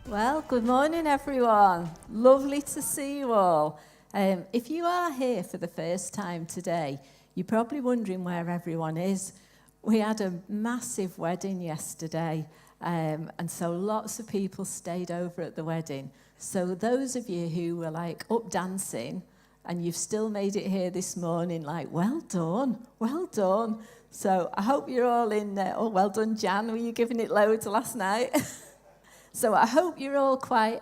Well, good morning, everyone. Lovely to see you all. If you are here for the first time today, you're probably wondering where everyone is. We had a massive wedding yesterday, and so lots of people stayed over at the wedding. So those of you who were up dancing, and you've still made it here this morning, well done, well done. So I hope you're all in there. Oh, well done, Jan. Were you giving it loads last night? So I hope you're all quite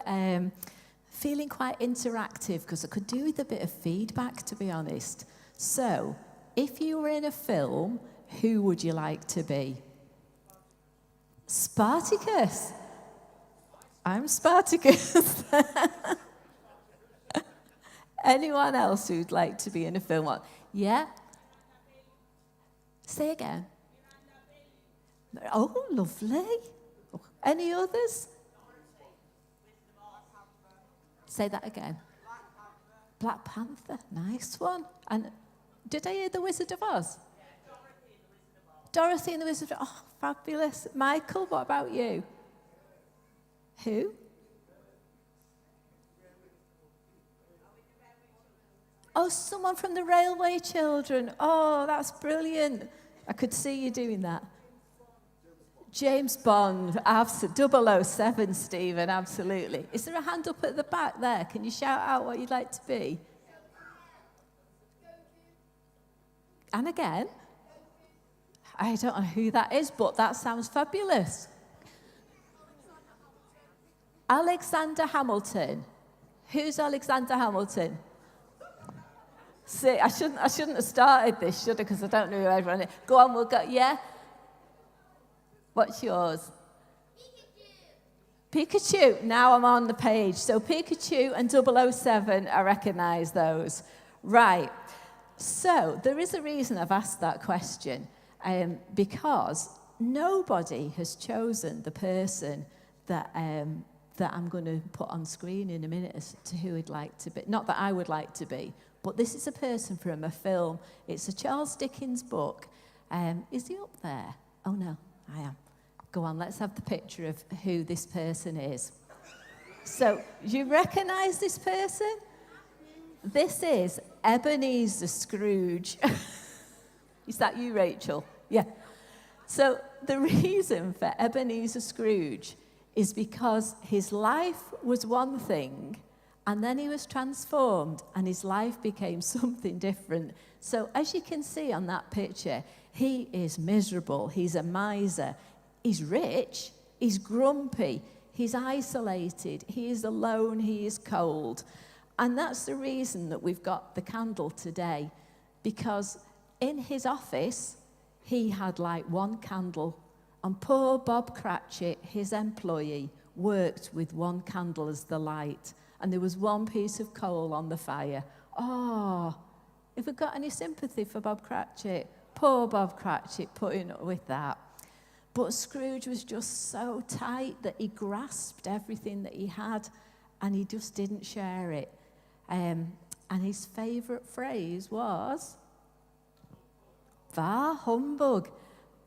feeling quite interactive, because I could do with a bit of feedback, to be honest. So if you were in a film, who would you like to be? Spartacus. I'm Spartacus. Anyone else who'd like to be in a film? Yeah? Say again. Oh, lovely. Any others? Say that again. Black Panther. Nice one. And did I hear The Wizard of Oz? Yeah, Dorothy and the Wizard of Oz. Oh, fabulous. Michael, what about you? Who? Oh, someone from the Railway Children. Oh, that's brilliant. I could see you doing that. James Bond, 007, Stephen, absolutely. Is there a hand up at the back there? Can you shout out what you'd like to be? And again? I don't know who that is, but that sounds fabulous. Alexander Hamilton. Who's Alexander Hamilton? See, I shouldn't have started this, should I? Because I don't know who everyone is. Go on, we'll go. Yeah? What's yours? Pikachu. Now I'm on the page. So Pikachu and 007, I recognise those. Right. So there is a reason I've asked that question, because nobody has chosen the person that I'm going to put on screen in a minute as to who I'd like to be. Not that I would like to be, but this is a person from a film. It's a Charles Dickens book. Is he up there? Oh, no, I am. Go on, let's have the picture of who this person is. So, you recognise this person? This is Ebenezer Scrooge. Is that you, Rachel? Yeah. So, the reason for Ebenezer Scrooge is because his life was one thing, and then he was transformed, and his life became something different. So, as you can see on that picture, he is miserable. He's a miser. He's rich, he's grumpy, he's isolated, he is alone, he is cold. And that's the reason that we've got the candle today, because in his office, he had one candle, and poor Bob Cratchit, his employee, worked with one candle as the light, and there was one piece of coal on the fire. Oh, have we got any sympathy for Bob Cratchit? Poor Bob Cratchit putting up with that. But Scrooge was just so tight that he grasped everything that he had, and he just didn't share it. And his favourite phrase was, "Bah humbug."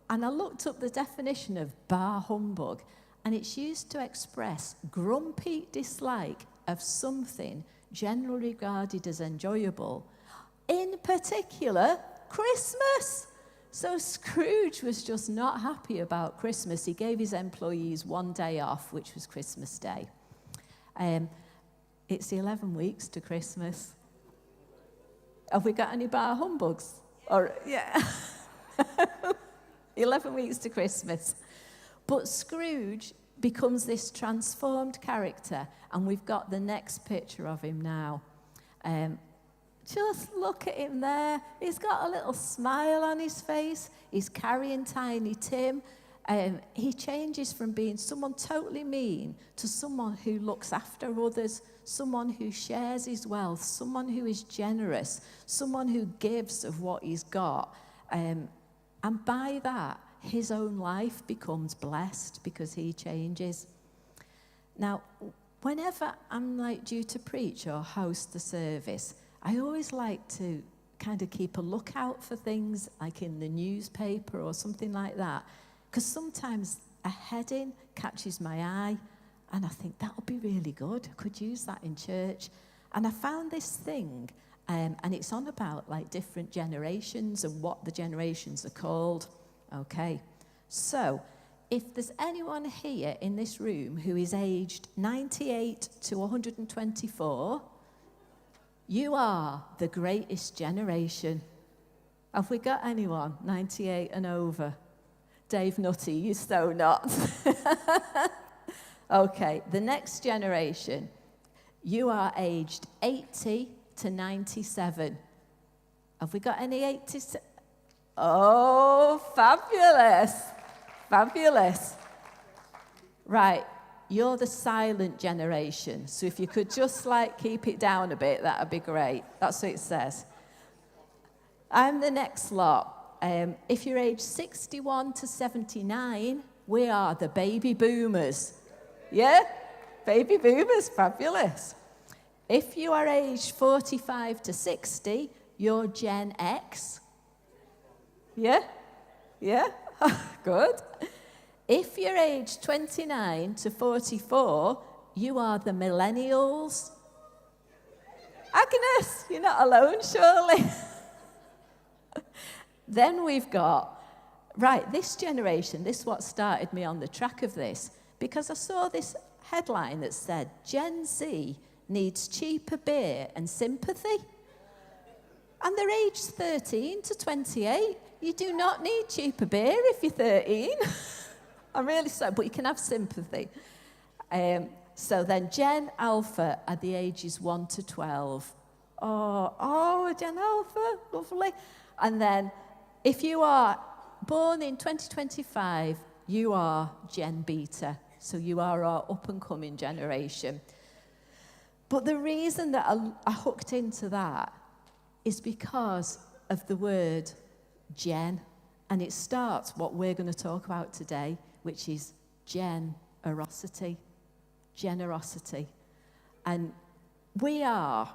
And I looked up the definition of bah humbug, and it's used to express grumpy dislike of something generally regarded as enjoyable, in particular, Christmas. So Scrooge was just not happy about Christmas. He gave his employees one day off, which was Christmas Day. It's 11 weeks to Christmas. Have we got any bar humbugs? Yeah. 11 weeks to Christmas. But Scrooge becomes this transformed character, and we've got the next picture of him now. Just look at him there. He's got a little smile on his face. He's carrying Tiny Tim. He changes from being someone totally mean to someone who looks after others, someone who shares his wealth, someone who is generous, someone who gives of what he's got. And by that, his own life becomes blessed because he changes. Now, whenever I'm due to preach or host the service, I always like to kind of keep a lookout for things like in the newspaper or something like that, because sometimes a heading catches my eye And I think that would be really good. I could use that in church. And I found this thing, and it's on about like different generations and what the generations are called. Okay, so if there's anyone here in this room who is aged 98 to 124, you are the greatest generation. Have we got anyone 98 and over? Dave Nutty, you so not. Okay, the next generation, you are aged 80 to 97. Have we got any 80s? Oh, fabulous. Fabulous. Right, you're the silent generation. So if you could just like keep it down a bit, that would be great. That's what it says. I'm the next lot. If you're aged 61 to 79, we are the baby boomers. Yeah? Baby boomers, fabulous. If you are aged 45 to 60, you're Gen X. Yeah? Yeah? Good. If you're aged 29 to 44, you are the millennials. Agnes, you're not alone, surely. Then we've got, right, this generation, this is what started me on the track of this, because I saw this headline that said, Gen Z needs cheaper beer and sympathy. And they're aged 13 to 28. You do not need cheaper beer if you're 13. I'm really sorry, but you can have sympathy. So then Gen Alpha are the ages 1 to 12. Oh, Gen Alpha, lovely. And then if you are born in 2025, you are Gen Beta. So you are our up-and-coming generation. But the reason that I hooked into that is because of the word Gen. And it starts what we're going to talk about today, which is generosity. Generosity. And we are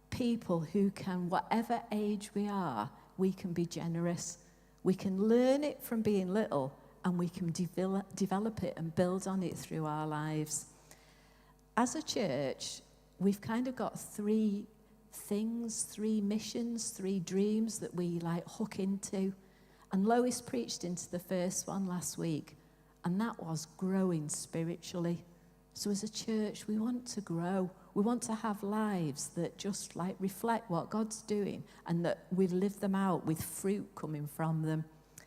people who can, whatever age we are, we can be generous. We can learn it from being little, and we can develop it and build on it through our lives. As a church, we've kind of got 3 things, 3 missions, 3 dreams that we like hook into. And Lois preached into the first one last week, and that was growing spiritually. So as a church, we want to grow. We want to have lives that just like reflect what God's doing, and that we live them out with fruit coming from them.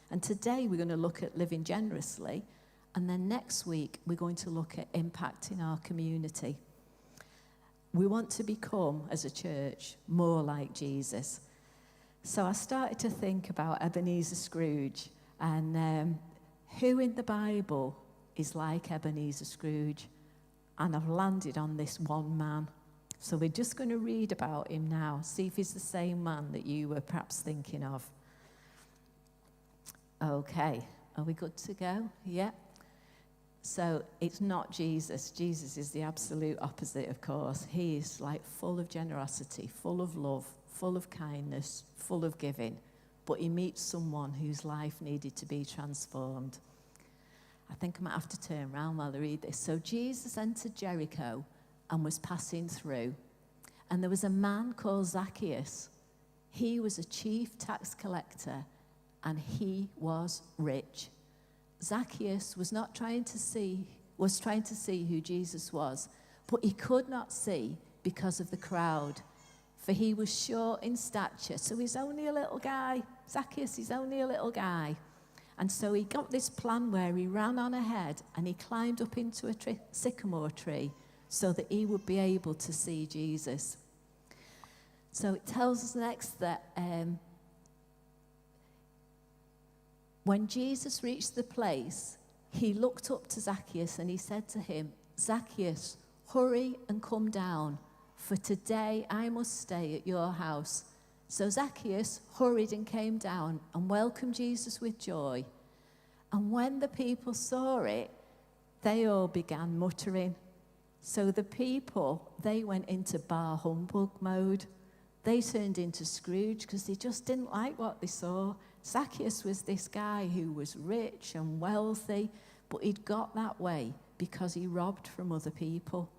And today we're going to look at living generously, and then next week we're going to look at impacting our community. We want to become, as a church, more like Jesus. So I started to think about Ebenezer Scrooge, and who in the Bible is like Ebenezer Scrooge? And I've landed on this one man. So we're just going to read about him now, see if he's the same man that you were perhaps thinking of. Okay, are we good to go? Yeah. So it's not Jesus. Jesus is the absolute opposite, of course. He is like full of generosity, full of love, full of kindness, full of giving. But he meets someone whose life needed to be transformed. I think I might have to turn around while I read this. So Jesus entered Jericho and was passing through. And there was a man called Zacchaeus. He was a chief tax collector, and he was rich. Zacchaeus was trying to see who Jesus was, but he could not see because of the crowd, for he was short in stature. So he's only a little guy. Zacchaeus is only a little guy. And so he got this plan where he ran on ahead and he climbed up into a sycamore tree so that he would be able to see Jesus. So it tells us next that when Jesus reached the place, he looked up to Zacchaeus and he said to him, Zacchaeus, hurry and come down, for today I must stay at your house. So Zacchaeus hurried and came down and welcomed Jesus with joy. And when the people saw it, they all began muttering. So the people, they went into bar humbug mode. They turned into Scrooge because they just didn't like what they saw. Zacchaeus was this guy who was rich and wealthy, but he'd got that way because he robbed from other people.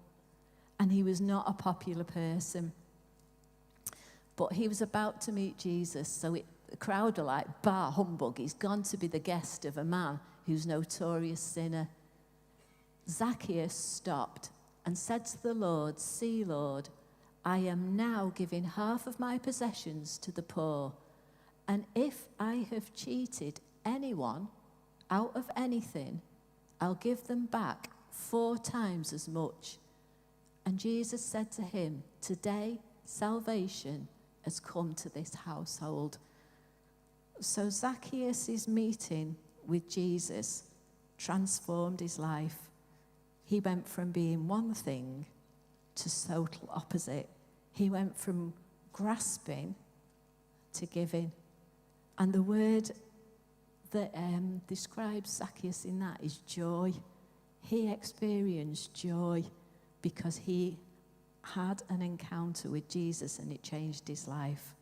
And he was not a popular person. But he was about to meet Jesus, so the crowd are like, bah, humbug, he's gone to be the guest of a man who's a notorious sinner. Zacchaeus stopped and said to the Lord, "See, Lord, I am now giving half of my possessions to the poor, and if I have cheated anyone out of anything, I'll give them back 4 times as much." And Jesus said to him, "Today salvation has come to this household." So Zacchaeus' meeting with Jesus transformed his life. He went from being one thing to total opposite. He went from grasping to giving. And the word that describes Zacchaeus in that is joy. He experienced joy because he had an encounter with Jesus and it changed his life.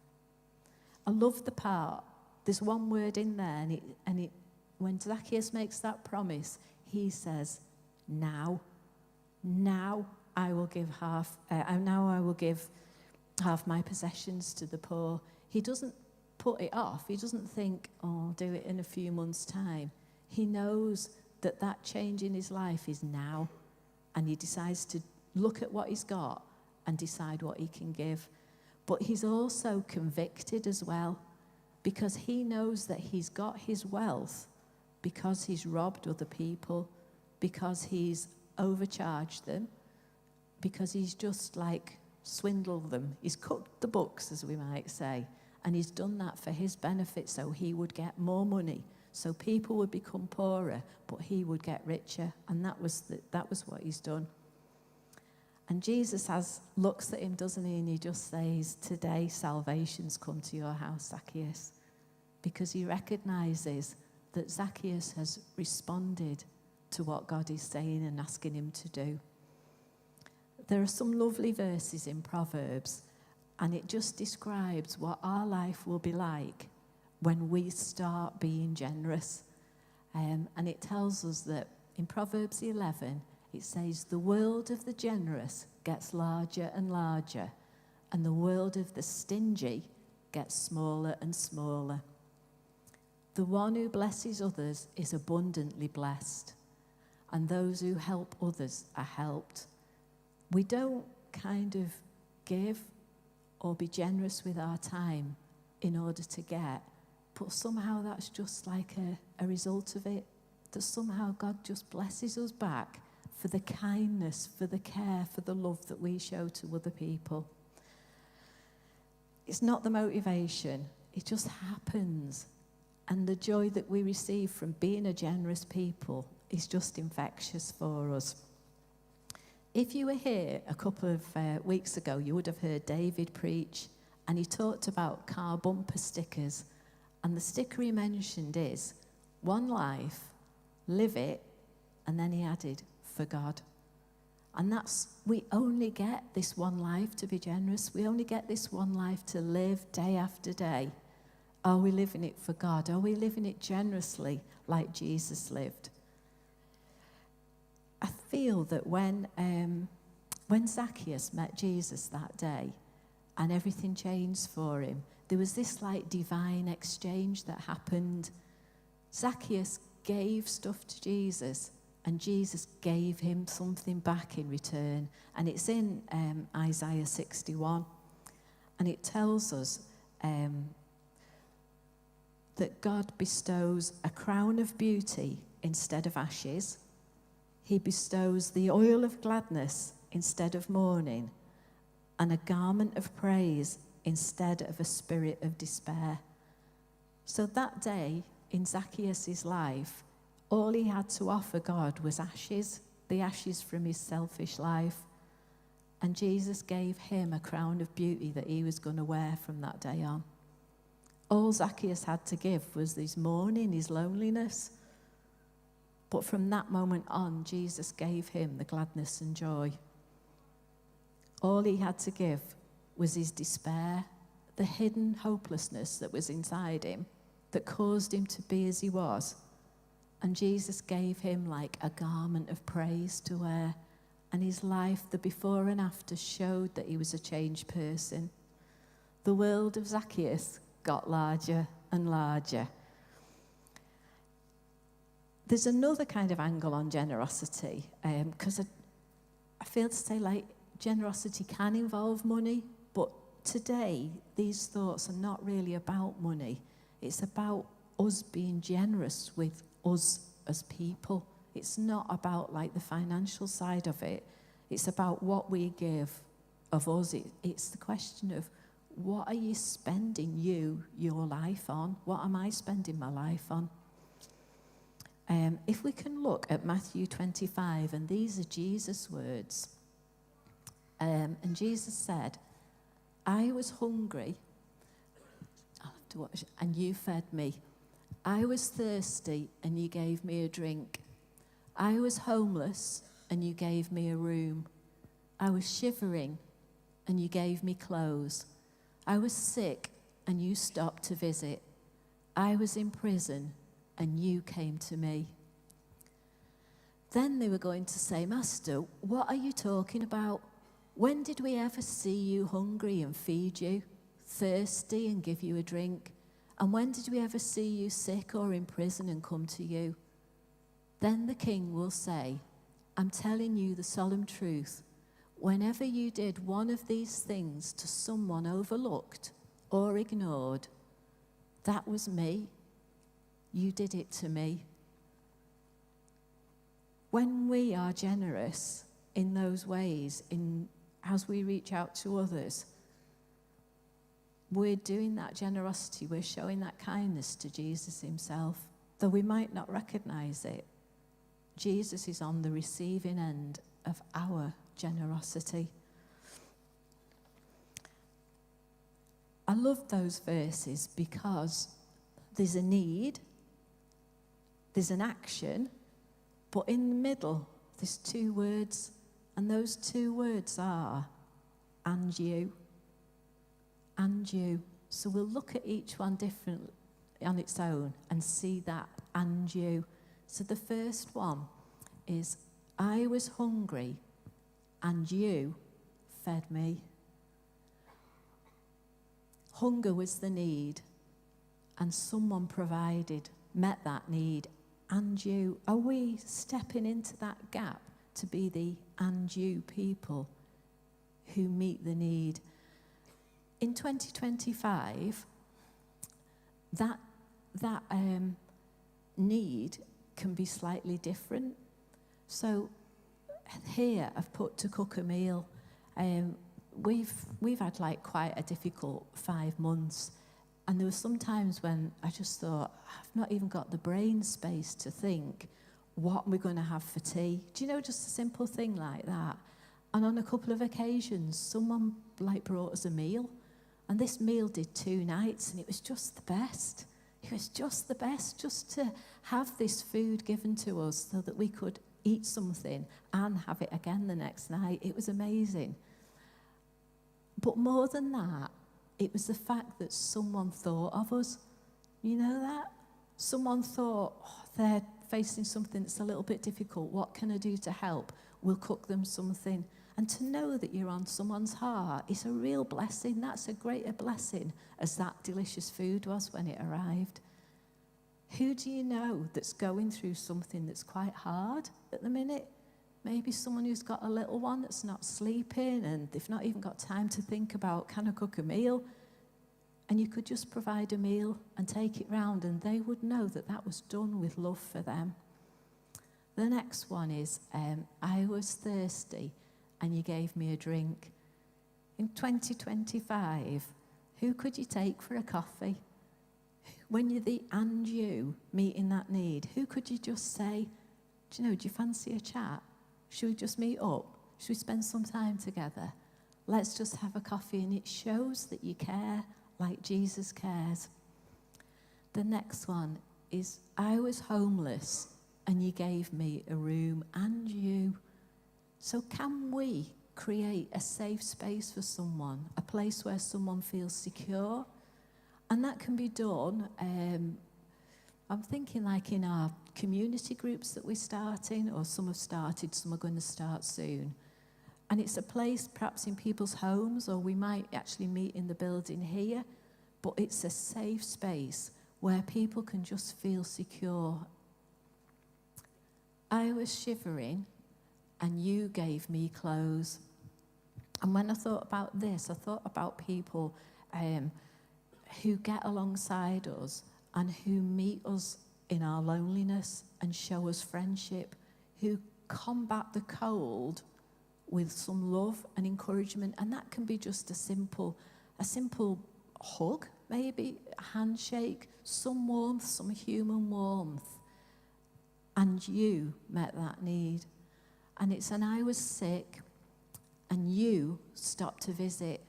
I love the part. There's one word in there, and when Zacchaeus makes that promise, he says, "Now I will give half. Now I will give half my possessions to the poor." He doesn't put it off. He doesn't think, "Oh, I'll do it in a few months' time." He knows that change in his life is now, and he decides to look at what he's got and decide what he can give. But he's also convicted as well, because he knows that he's got his wealth because he's robbed other people, because he's overcharged them, because he's just like swindled them. He's cooked the books, as we might say, and he's done that for his benefit so he would get more money, so people would become poorer, but he would get richer, and that was what he's done. And Jesus looks at him, doesn't he, and he just says, "Today salvation's come to your house, Zacchaeus," because he recognizes that Zacchaeus has responded to what God is saying and asking him to do. There are some lovely verses in Proverbs, and it just describes what our life will be like when we start being generous. And it tells us that in Proverbs 11, it says, "The world of the generous gets larger and larger, and the world of the stingy gets smaller and smaller. The one who blesses others is abundantly blessed, and those who help others are helped." We don't kind of give or be generous with our time in order to get, but somehow that's just like a result of it, that somehow God just blesses us back for the kindness, for the care, for the love that we show to other people. It's not the motivation, it just happens. And the joy that we receive from being a generous people is just infectious for us. If you were here a couple of weeks ago, you would have heard David preach, and he talked about car bumper stickers. And the sticker he mentioned is, "One life, live it," and then he added, "for God." And we only get this one life to be generous. We only get this one life to live day after day. Are we living it for God? Are we living it generously like Jesus lived? I feel that when Zacchaeus met Jesus that day and everything changed for him, there was this like divine exchange that happened. Zacchaeus gave stuff to Jesus, and Jesus gave him something back in return. And it's in Isaiah 61. And it tells us that God bestows a crown of beauty instead of ashes. He bestows the oil of gladness instead of mourning, and a garment of praise instead of a spirit of despair. So that day in Zacchaeus' life, all he had to offer God was ashes, the ashes from his selfish life. And Jesus gave him a crown of beauty that he was going to wear from that day on. All Zacchaeus had to give was his mourning, his loneliness. But from that moment on, Jesus gave him the gladness and joy. All he had to give was his despair, the hidden hopelessness that was inside him that caused him to be as he was. And Jesus gave him like a garment of praise to wear. And his life, the before and after, showed that he was a changed person. The world of Zacchaeus got larger and larger. There's another kind of angle on generosity, because I feel to say, like, generosity can involve money, but today these thoughts are not really about money. It's about us being generous with us as people. It's not about like the financial side of it. It's about what we give of us. It's the question of, what are you spending your life on? What am I spending my life on? If we can look at Matthew 25, and these are Jesus' words. And Jesus said, I was hungry, I'll have to watch, and you fed me. I was thirsty, and you gave me a drink. I was homeless, and you gave me a room. I was shivering, and you gave me clothes. I was sick, and you stopped to visit. I was in prison, and you came to me. Then they were going to say, Master, what are you talking about? When did we ever see you hungry and feed you, thirsty and give you a drink? And when did we ever see you sick or in prison and come to you? Then the king will say, I'm telling you the solemn truth. Whenever you did one of these things to someone overlooked or ignored, that was me. You did it to me. When we are generous in those ways, as we reach out to others, we're doing that generosity, we're showing that kindness to Jesus himself. Though we might not recognize it, Jesus is on the receiving end of our generosity. I love those verses because there's a need, there's an action, but in the middle, there's two words, and those two words are, and you. And you. So we'll look at each one differently on its own and see that, and you. So the first one is, I was hungry, and you fed me. Hunger was the need, and someone provided, met that need. And you, are we stepping into that gap to be the and you people who meet the need? In 2025, that need can be slightly different. So here I've put to cook a meal. We've had like quite a difficult 5 months, and there were some times when I just thought, I've not even got the brain space to think what we're going to have for tea. Do you know, just a simple thing like that? And on a couple of occasions, someone like brought us a meal, and this meal did 2 nights, and it was just the best. It was just the best, just to have this food given to us so that we could eat something and have it again the next night. It was amazing. But more than that, it was the fact that someone thought of us. You know that? Someone thought, they're facing something that's a little bit difficult. What can I do to help? We'll cook them something. And to know that you're on someone's heart is a real blessing. That's a greater blessing as that delicious food was when it arrived. Who do you know that's going through something that's quite hard at the minute? Maybe someone who's got a little one that's not sleeping and they've not even got time to think about, can I cook a meal? And you could just provide a meal and take it round, and they would know that that was done with love for them. The next one is, I was thirsty and you gave me a drink. In 2025, who could you take for a coffee? When you're the and you meeting that need, who could you just say, do you know, do you fancy a chat? Should we just meet up? Should we spend some time together? Let's just have a coffee. And it shows that you care like Jesus cares. The next one is, I was homeless and you gave me a room, and you. So can we create a safe space for someone, a place where someone feels secure? And that can be done I'm thinking like in our community groups that we're starting, or some have started, some are going to start soon. And it's a place perhaps in people's homes, or we might actually meet in the building here, but it's a safe space where people can just feel secure. I was shivering and you gave me clothes. And when I thought about this, I thought about people who get alongside us and who meet us in our loneliness and show us friendship, who combat the cold with some love and encouragement. And that can be just a simple hug, maybe a handshake, some warmth, some human warmth. And you met that need. And it's when I was sick and you stopped to visit.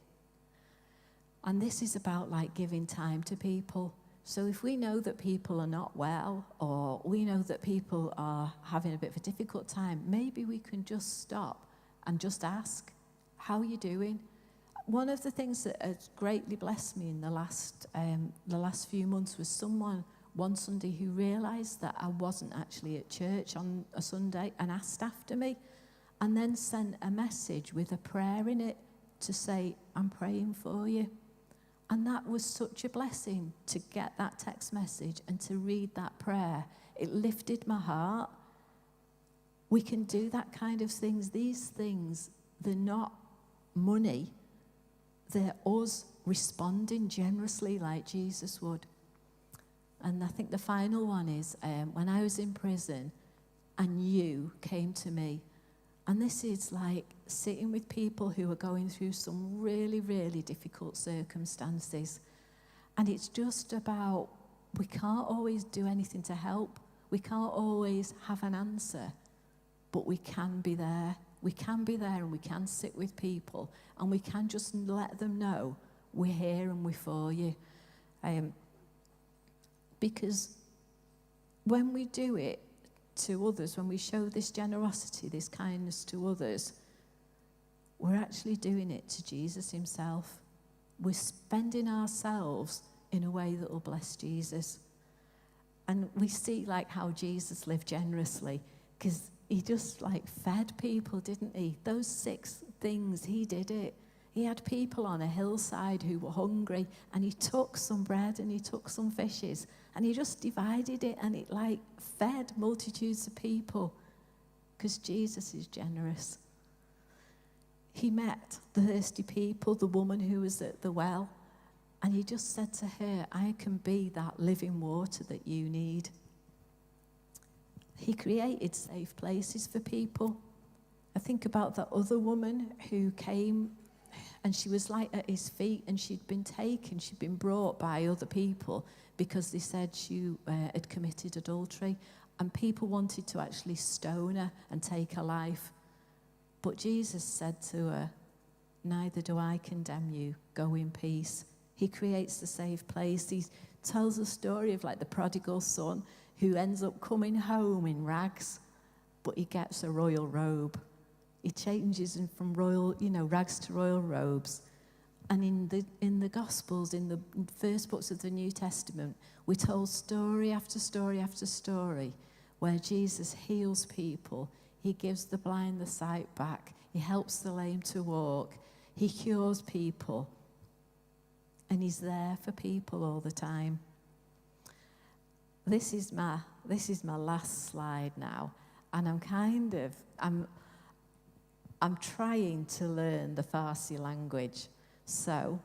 And this is about like giving time to people. So if we know that people are not well, or we know that people are having a bit of a difficult time, maybe we can just stop and just ask, how are you doing? One of the things that has greatly blessed me in the last few months was someone one Sunday who realised that I wasn't actually at church on a Sunday and asked after me, and then sent a message with a prayer in it to say, I'm praying for you. And that was such a blessing to get that text message and to read that prayer. It lifted my heart. We can do that kind of things. These things, they're not money. They're us responding generously like Jesus would. And I think the final one is when I was in prison and you came to me. And this is like sitting with people who are going through some really, really difficult circumstances. And it's just about, we can't always do anything to help. We can't always have an answer, but we can be there. We can be there and we can sit with people and we can just let them know we're here and we're for you. Because when we do it to others, when we show this generosity, this kindness to others, we're actually doing it to Jesus himself. We're spending ourselves in a way that will bless Jesus. And we see like how Jesus lived generously, because he just like fed people, didn't he? Those 6 things, he did it. He had people on a hillside who were hungry, and he took some bread and he took some fishes and he just divided it, and it like fed multitudes of people, because Jesus is generous. He met the thirsty people, the woman who was at the well, and he just said to her, I can be that living water that you need. He created safe places for people. I think about that other woman who came and she was like at his feet, and she'd been brought by other people because they said she had committed adultery, and people wanted to actually stone her and take her life. But Jesus said to her, neither do I condemn you, go in peace. He creates the safe place. He tells the story of like the prodigal son who ends up coming home in rags, but he gets a royal robe. He changes him from royal, rags to royal robes. And in the Gospels, in the first books of the New Testament, we're told story after story after story where Jesus heals people. He gives the blind the sight back. He helps the lame to walk. He cures people. And he's there for people all the time. This is my last slide now. And I'm trying to learn the Farsi language. So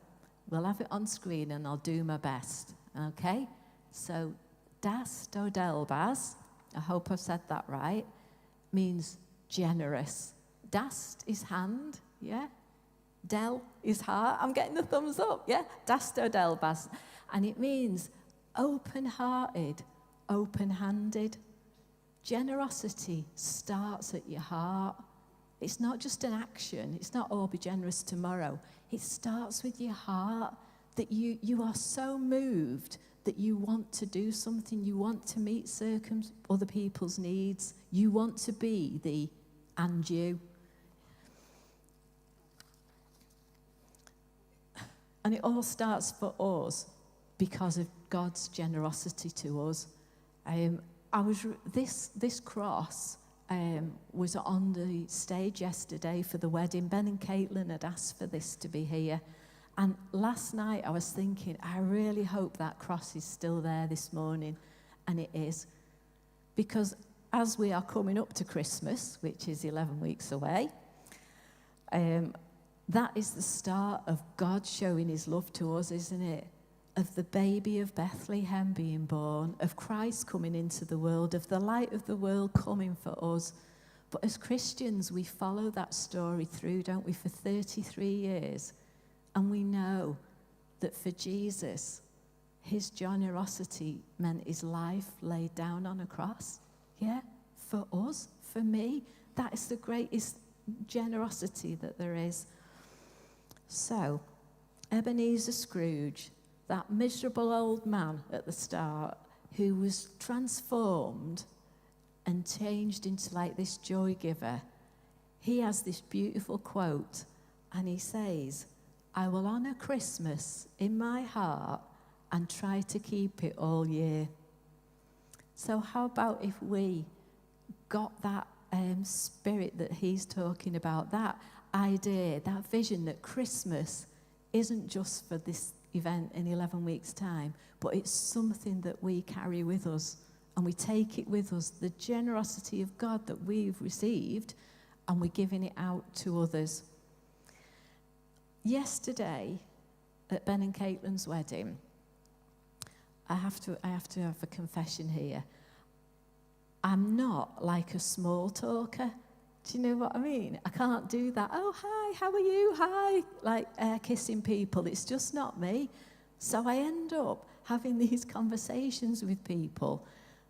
we'll have it on screen and I'll do my best. Okay? So Dast Odelbaz, I hope I've said that right, means generous. Dast is hand, yeah? Del is heart. I'm getting the thumbs up, yeah? Dast Odelbaz. And it means open-hearted, open-handed. Generosity starts at your heart. It's not just an action. It's not, be generous tomorrow. It starts with your heart, that you are so moved that you want to do something. You want to meet other people's needs. You want to be the and you. And it all starts for us because of God's generosity to us. This cross was on the stage yesterday for the wedding. Ben and Caitlin had asked for this to be here. And last night I was thinking, I really hope that cross is still there this morning. And it is. Because as we are coming up to Christmas, which is 11 weeks away, that is the start of God showing his love to us, isn't it? Of the baby of Bethlehem being born, of Christ coming into the world, of the light of the world coming for us. But as Christians, we follow that story through, don't we, for 33 years. And we know that for Jesus, his generosity meant his life laid down on a cross. Yeah, for us, for me, that is the greatest generosity that there is. So, Ebenezer Scrooge, that miserable old man at the start who was transformed and changed into like this joy giver, he has this beautiful quote, and he says, I will honour Christmas in my heart and try to keep it all year. So how about if we got that spirit that he's talking about, that idea, that vision that Christmas isn't just for this event in 11 weeks' time, but it's something that we carry with us and we take it with us, the generosity of God that we've received, and we're giving it out to others. Yesterday, at Ben and Caitlin's wedding, I have to have a confession here. I'm not like a small talker. Do you know what I mean? I can't do that. Oh, hi, how are you? Hi, like kissing people. It's just not me. So I end up having these conversations with people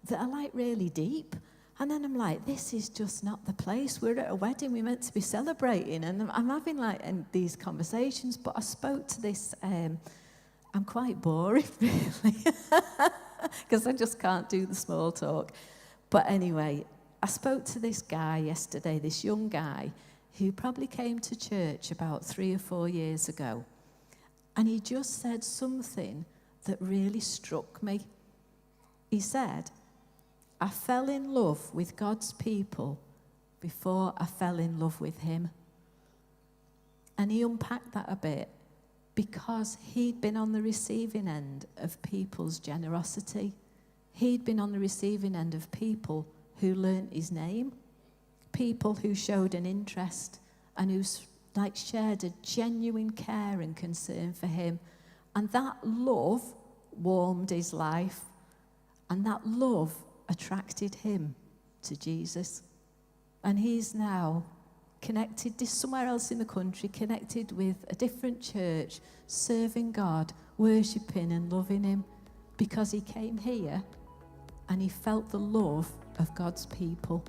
that are like really deep. And then I'm like, this is just not the place. We're at a wedding. We're meant to be celebrating. And I'm having like these conversations. But I spoke to this, I'm quite boring, really, because I just can't do the small talk. But anyway, I spoke to this guy yesterday, this young guy, who probably came to church about 3 or 4 years ago. And he just said something that really struck me. He said, I fell in love with God's people before I fell in love with him. And he unpacked that a bit because he'd been on the receiving end of people's generosity. He'd been on the receiving end of people who learnt his name, people who showed an interest and who shared a genuine care and concern for him. And that love warmed his life, and that love attracted him to Jesus. And he's now connected somewhere else in the country, connected with a different church, serving God, worshipping and loving him, because he came here and he felt the love of God's people.